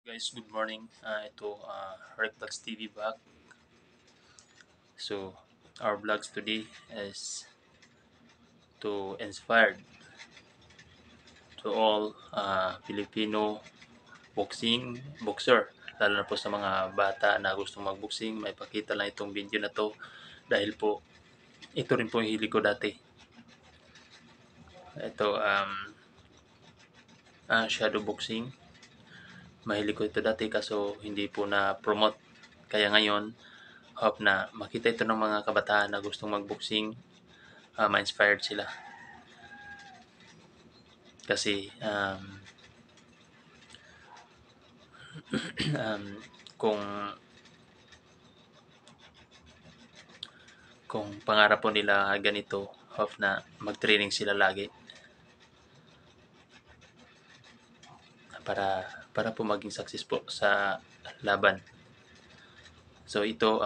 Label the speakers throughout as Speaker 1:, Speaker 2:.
Speaker 1: Guys, good morning. Ito, Rectax TV back. So, our vlogs today is to inspire to all Filipino boxer, lalo na po sa mga bata na gustong magboxing. May pakita lang itong video na to dahil po ito rin po yung hilig ko dati. Ito, shadow boxing. Mahilig ko ito dati kaso hindi po na promote. Kaya ngayon, hope na makita ito ng mga kabataan na gustong magboxing, ma-inspired sila. Kasi kung pangarap po nila ganito, hope na mag-training sila lagi para po maging success po sa laban. So ito,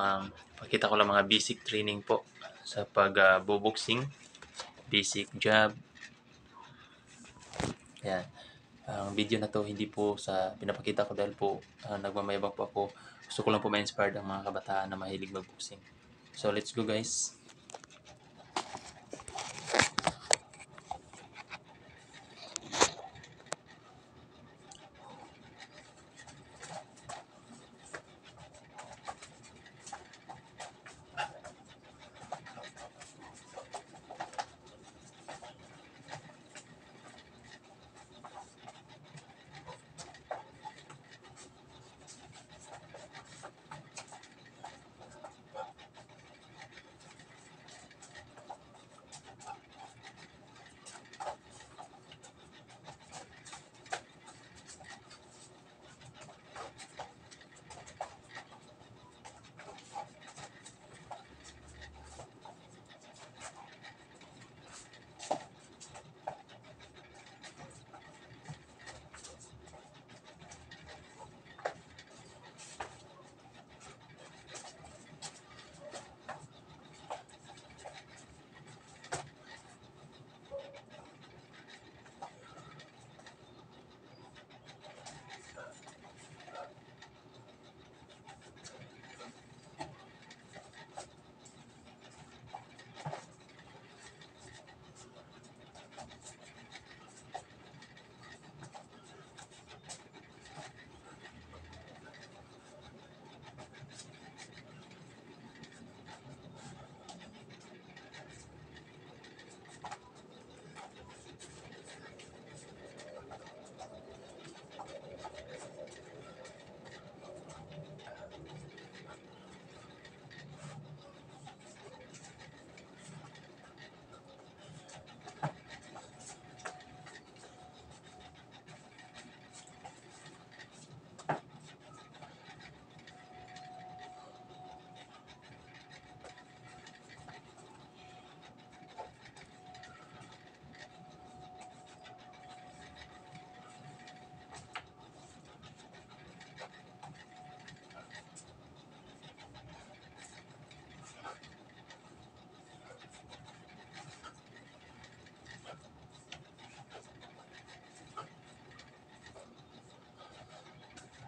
Speaker 1: pakita ko lang mga basic training po sa pag-boxing, basic jab. Yan. Ang video na to hindi po sa pinapakita ko dahil po nagmamayabang po ako. Gusto ko lang po ma-inspire ang mga kabataan na mahilig mag-boxing. So let's go guys.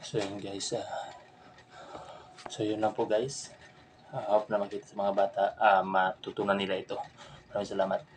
Speaker 1: So yun guys, so yun lang po guys. Hope na makita sa mga bata, matutunan nila ito. Maraming salamat.